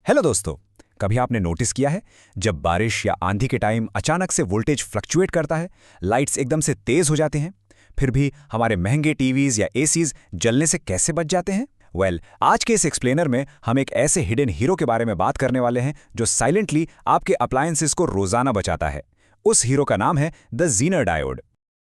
Hello दोस्तों, कभी आपने नोटिस किया है जब बारिश या आंधी के टाइम अचानक से वोल्टेज फ्लक्चुएट करता है, लाइट्स एकदम से तेज हो जाते हैं, फिर भी हमारे महंगे टीवीज या एसीज जलने से कैसे बच जाते हैं? आज के इस एक्सप्लेनर में हम एक ऐसे हिडन हीरो के बारे में बात करने वाले हैं जो साइलेंटली आपके अप्लायंसेस को रोजाना बचाता है। उस हीरो का नाम है द ज़ीनर डायोड।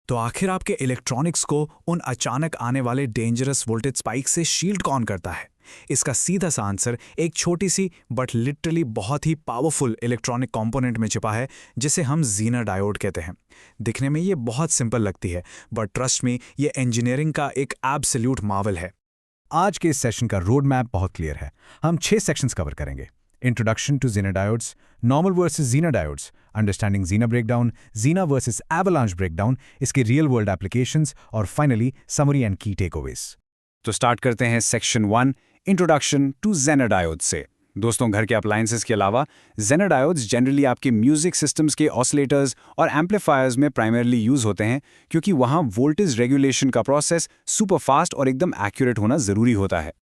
तो आखिर आपके इलेक्ट्रॉनिक्स को उन अचानक आने वाले डेंजरस वोल्टेज स्पाइक से शील्ड कौन करता है? इसका सीधा सा आंसर एक छोटी सी बट लिटरली बहुत ही पावरफुल इलेक्ट्रॉनिक कंपोनेंट में छिपा है, जिसे हम ज़ीनर डायोड कहते हैं। दिखने में ये बहुत सिंपल लगती है, बट ट्रस्ट मी, ये इंजीनियरिंग का एक एब्सोल्यूट मार्वल है। आज के इस सेशन का रोड मैप बहुत क्लियर है। हम 6 सेक्शंस कवर करेंगे। Introduction to Zener diodes, normal versus Zener diodes, understanding Zener breakdown, Zener versus avalanche breakdown, इसके रियल वर्ल्ड एप्लीकेशंस और finally summary and key takeaways. तो स्टार्ट करते हैं section 1, introduction to Zener diode से। दोस्तों, घर के अप्लायंसेस के अलावा ज़ीनर डायोड्स जनरली आपके म्यूजिक सिस्टम्स के ऑसिलेटर्स और एम्पलीफायर्स में प्राइमरली यूज होते हैं, क्योंकि वहां वोल्टेज रेगुलेशन का प्रोसेस सुपर फास्ट और एकदम एक्यूरेट होना जरूरी होता है।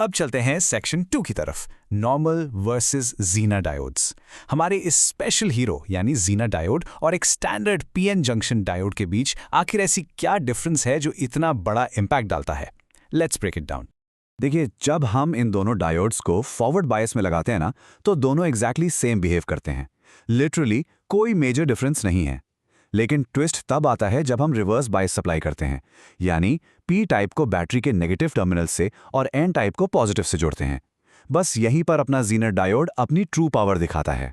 अब चलते हैं सेक्शन 2 की तरफ, नॉर्मल वर्सेस ज़ीनर डायोड्स। हमारे इस स्पेशल हीरो यानी ज़ीनर डायोड और एक स्टैंडर्ड पीएन जंक्शन डायोड के बीच आखिर ऐसी क्या डिफरेंस है जो इतना बड़ा इंपैक्ट डालता है? Let's break it down. देखिए, जब हम इन दोनों डायोड्स को फॉरवर्ड बायस में लगाते हैं ना, तो दोनों एग्जैक्टली सेम बिहेव करते हैं। लिटरली कोई मेजर डिफरेंस नहीं है। लेकिन ट्विस्ट तब आता है जब हम रिवर्स बायस सप्लाई करते हैं, यानी पी टाइप को बैटरी के नेगेटिव टर्मिनल से और एन टाइप को पॉजिटिव से जोड़ते हैं। बस यहीं पर अपना ज़ीनर डायोड अपनी ट्रू पावर दिखाता है।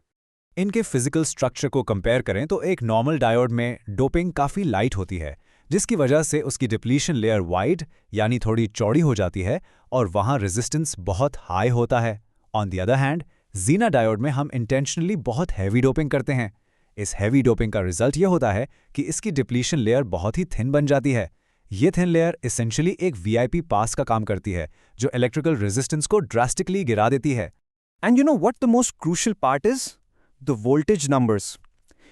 इनके फिजिकल स्ट्रक्चर को कंपेयर करें तो एक नॉर्मल डायोड में डोपिंग काफ़ी लाइट होती है, जिसकी वजह से उसकी डिप्लीशन लेयर वाइड यानी थोड़ी चौड़ी हो जाती है और वहाँ रेजिस्टेंस बहुत हाई होता है। On the other hand, Zener diode में हम इंटेंशनली बहुत हैवी डोपिंग करते हैं। इस हैवी डोपिंग का रिजल्ट ये होता है कि इसकी डिप्लीशन लेयर बहुत ही थिन बन जाती है। ये थिन लेयर एसेंशियली एक वीआईपी पास का काम करती है, जो इलेक्ट्रिकल रेजिस्टेंस को ड्रास्टिकली गिरा देती है। And you know what the most crucial part is? The voltage numbers.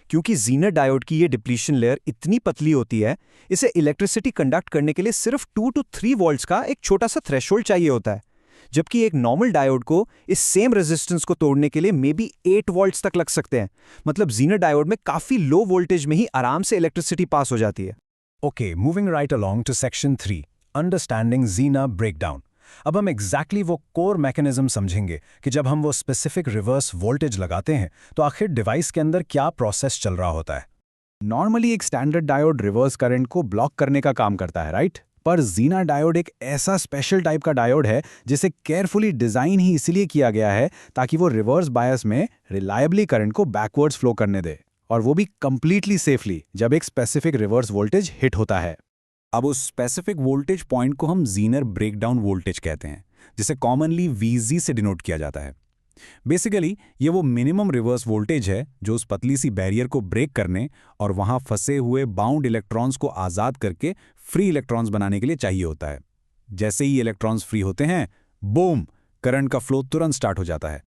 क्योंकि ज़ीनर डायोड की ये डिप्लीशन लेयर इतनी पतली होती है, इसे इलेक्ट्रिसिटी कंडक्ट करने के लिए सिर्फ 2 to 3 वोल्ट्स का एक छोटा सा थ्रेशोल्ड चाहिए होता है, जबकि एक नॉर्मल डायोड को इस सेम रेजिस्टेंस को तोड़ने के लिए मे बी 8 वोल्ट्स तक लग सकते हैं। मतलब ज़ीनर डायोड में काफी लो वोल्टेज में ही आराम से इलेक्ट्रिसिटी पास हो जाती है। Okay, moving right along to section 3, understanding Zener breakdown. अब हम एग्जैक्टली वो कोर मैकेनिज्म समझेंगे कि जब हम वो स्पेसिफिक रिवर्स वोल्टेज लगाते हैं तो आखिर डिवाइस के अंदर क्या प्रोसेस चल रहा होता है। नॉर्मली एक स्टैंडर्ड डायोड रिवर्स करंट को ब्लॉक करने का काम करता है, राइट? पर ज़ीनर डायोड एक ऐसा स्पेशल टाइप का डायोड है जिसे केयरफुली डिज़ाइन ही इसलिए किया गया है ताकि वो रिवर्स बायस में रिलायबली करंट को बैकवर्ड्स फ्लो करने दे, और वो भी कंप्लीटली सेफली जब एक स्पेसिफिक रिवर्स वोल्टेज हिट होता है। अब उस स्पेसिफिक वोल्टेज पॉइंट को हम ज़ीनर ब्रेकडाउन वोल्टेज कहते हैं, जिसे कॉमनली VZ से डिनोट किया जाता है। बेसिकली ये वो मिनिमम रिवर्स वोल्टेज है जो उस पतली सी बैरियर को ब्रेक करने और वहां फंसे हुए बाउंड इलेक्ट्रॉन्स को आज़ाद करके फ्री इलेक्ट्रॉन्स बनाने के लिए चाहिए होता है। जैसे ही इलेक्ट्रॉन्स फ्री होते हैं, बूम, करंट का फ्लो तुरंत स्टार्ट हो जाता है।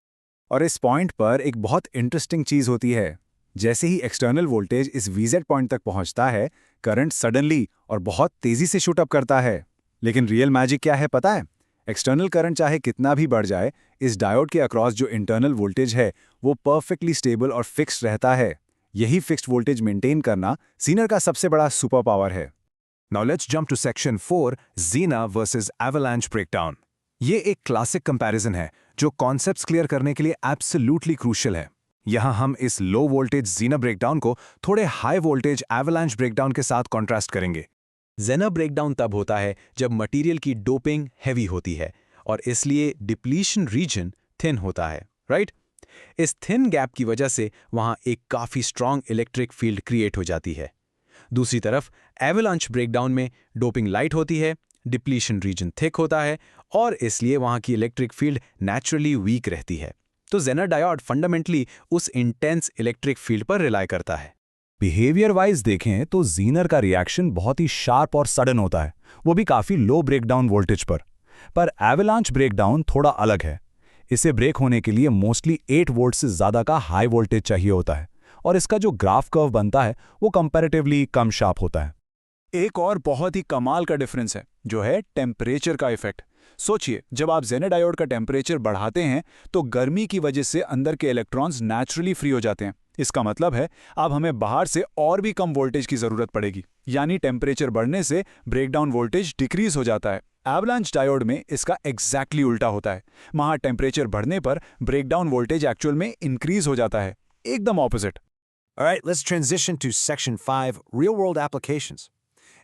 और इस पॉइंट पर एक बहुत इंटरेस्टिंग चीज़ होती है। जैसे ही एक्सटर्नल वोल्टेज इस VZ पॉइंट तक पहुंचता है, करंट सडनली और बहुत तेजी से शूट अप करता है। लेकिन रियल मैजिक क्या है पता है? एक्सटर्नल करंट चाहे कितना भी बढ़ जाए, इस डायोड के अक्रॉस जो इंटरनल वोल्टेज है वो परफेक्टली स्टेबल और फिक्स्ड रहता है। यही फिक्स्ड वोल्टेज मेंटेन करना ज़ीनर का सबसे बड़ा सुपर पावर है। Now let's jump to section 4, Zener versus avalanche breakdown. ये एक क्लासिक कंपैरिजन है जो कॉन्सेप्ट्स क्लियर करने के लिए एब्सोल्युटली क्रूशियल है। यहाँ हम इस लो वोल्टेज ज़ीनर ब्रेकडाउन को थोड़े हाई वोल्टेज एवलांच ब्रेकडाउन के साथ कॉन्ट्रास्ट करेंगे। ज़ीनर ब्रेकडाउन तब होता है जब मटेरियल की डोपिंग हैवी होती है और इसलिए डिप्लीशन रीजन थिन होता है, राइट? इस थिन गैप की वजह से वहाँ एक काफ़ी स्ट्रॉन्ग इलेक्ट्रिक फील्ड क्रिएट हो जाती है। दूसरी तरफ एवलांच ब्रेकडाउन में डोपिंग लाइट होती है, डिप्लीशन रीजन थिक होता है और इसलिए वहाँ की इलेक्ट्रिक फील्ड नेचुरली वीक रहती है। तो ज़ीनर डायोड फंडामेंटली उस इंटेंस इलेक्ट्रिक फील्ड पर रिलाई करता है। बिहेवियर वाइज देखें तो ज़ीनर का रिएक्शन बहुत ही शार्प और सडन होता है, वो भी काफ़ी लो ब्रेकडाउन वोल्टेज पर एवलांच ब्रेकडाउन थोड़ा अलग है। इसे ब्रेक होने के लिए मोस्टली 8 वोल्ट से ज़्यादा का हाई वोल्टेज चाहिए होता है और इसका जो ग्राफ कर्व बनता है वो कंपैरेटिवली कम शार्प होता है। एक और बहुत ही कमाल का डिफरेंस है जो है टेम्परेचर का इफेक्ट। सोचिए, जब आप जेनर डायोड का टेम्परेचर बढ़ाते हैं तो गर्मी की वजह से अंदर के इलेक्ट्रॉन्स नेचुरली फ्री हो जाते हैं। इसका मतलब है अब हमें बाहर से और भी कम वोल्टेज की जरूरत पड़ेगी, यानी टेम्परेचर बढ़ने से ब्रेकडाउन वोल्टेज डिक्रीज हो जाता है। एवलांच डायोड में इसका एग्जैक्टली उल्टा होता है। वहां टेम्परेचर बढ़ने पर ब्रेकडाउन वोल्टेज एक्चुअल में इंक्रीज हो जाता है, एकदम opposite. All right, let's transition to Section 5, Real-World Applications.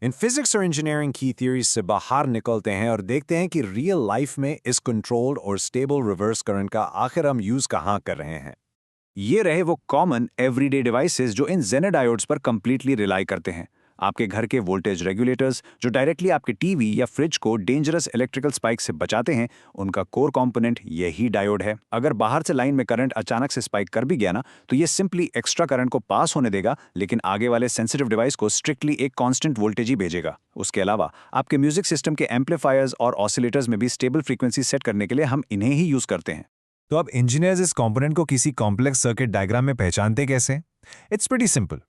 In physics or engineering key theories से बाहर निकलते हैं और देखते हैं कि रियल लाइफ में इस कंट्रोल्ड और स्टेबल रिवर्स करंट का आखिर हम यूज कहाँ कर रहे हैं। ये रहे वो कॉमन एवरीडे डिवाइसेस जो इन जेनर डायोड्स पर कंप्लीटली रिलाई करते हैं। आपके घर के वोल्टेज रेगुलेटर्स जो डायरेक्टली आपके टीवी या फ्रिज को डेंजरस इलेक्ट्रिकल स्पाइक से बचाते हैं, उनका कोर कंपोनेंट यही डायोड है। अगर बाहर से लाइन में करंट अचानक से स्पाइक कर भी गया ना, तो ये सिंपली एक्स्ट्रा करंट को पास होने देगा, लेकिन आगे वाले सेंसिटिव डिवाइस को स्ट्रिक्टली एक कांस्टेंट वोल्टेज ही भेजेगा। उसके अलावा आपके म्यूजिक सिस्टम के एम्पलीफायर्स और ऑसिलेटर्स में भी स्टेबल फ्रीक्वेंसी सेट करने के लिए हम इन्हें ही यूज करते हैं। तो अब इंजीनियर्स इस कंपोनेंट को किसी कॉम्प्लेक्स सर्किट डायग्राम में पहचानते कैसे? It's pretty simple.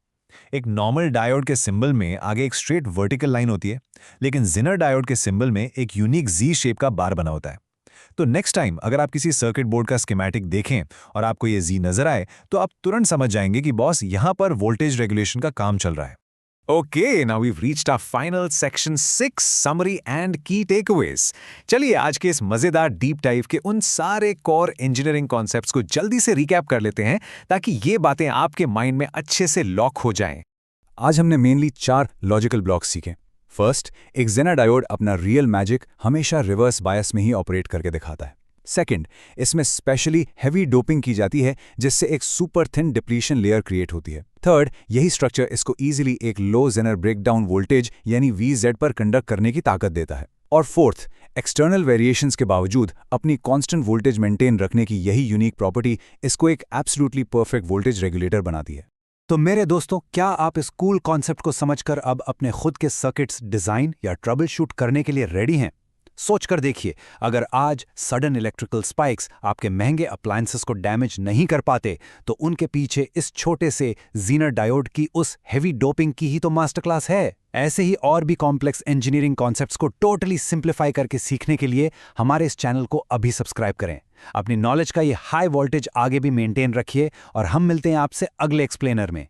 एक नॉर्मल डायोड के सिंबल में आगे एक स्ट्रेट वर्टिकल लाइन होती है, लेकिन जेनर डायोड के सिंबल में एक यूनिक जी शेप का बार बना होता है। तो नेक्स्ट टाइम अगर आप किसी सर्किट बोर्ड का स्कीमेटिक देखें और आपको ये जी नजर आए, तो आप तुरंत समझ जाएंगे कि बॉस यहां पर वोल्टेज रेगुलेशन का काम चल रहा है। Okay, now we've reached our final section 6, summary and key takeaways. चलिए आज के इस मजेदार डीप डाइव के उन सारे कोर इंजीनियरिंग कॉन्सेप्ट्स को जल्दी से रिकैप कर लेते हैं, ताकि ये बातें आपके माइंड में अच्छे से लॉक हो जाएं। आज हमने मेनली 4 लॉजिकल ब्लॉक्स सीखे। फर्स्ट, एक जेनर डायोड अपना रियल मैजिक हमेशा रिवर्स बायस में ही ऑपरेट करके दिखाता है। सेकंड, इसमें स्पेशली हैवी डोपिंग की जाती है जिससे एक super thin depletion layer create होती है। थर्ड, यही स्ट्रक्चर इसको इजीली एक लो जेनर ब्रेकडाउन वोल्टेज यानी VZ पर कंडक्ट करने की ताकत देता है। और फोर्थ, एक्सटर्नल वेरिएशंस के बावजूद अपनी कांस्टेंट वोल्टेज मेंटेन रखने की यही यूनिक प्रॉपर्टी इसको एक एब्सोल्युटली परफेक्ट वोल्टेज रेगुलेटर बनाती है। तो मेरे दोस्तों, क्या आप इस कूल कॉन्सेप्ट को समझकर अब अपने खुद के सर्किट्स डिजाइन या ट्रबल शूट करने के लिए रेडी हैं? सोचकर देखिए, अगर आज सडन इलेक्ट्रिकल स्पाइक्स आपके महंगे अप्लायंसेस को डैमेज नहीं कर पाते, तो उनके पीछे इस छोटे से जीनर डायोड की उस हेवी डोपिंग की ही तो मास्टर क्लास है। ऐसे ही और भी कॉम्प्लेक्स इंजीनियरिंग कॉन्सेप्ट्स को टोटली सिंप्लीफाई करके सीखने के लिए हमारे इस चैनल को अभी सब्सक्राइब करें। अपनी नॉलेज का ये हाई वोल्टेज आगे भी मेंटेन रखिए और हम मिलते हैं आपसे अगले एक्सप्लेनर में।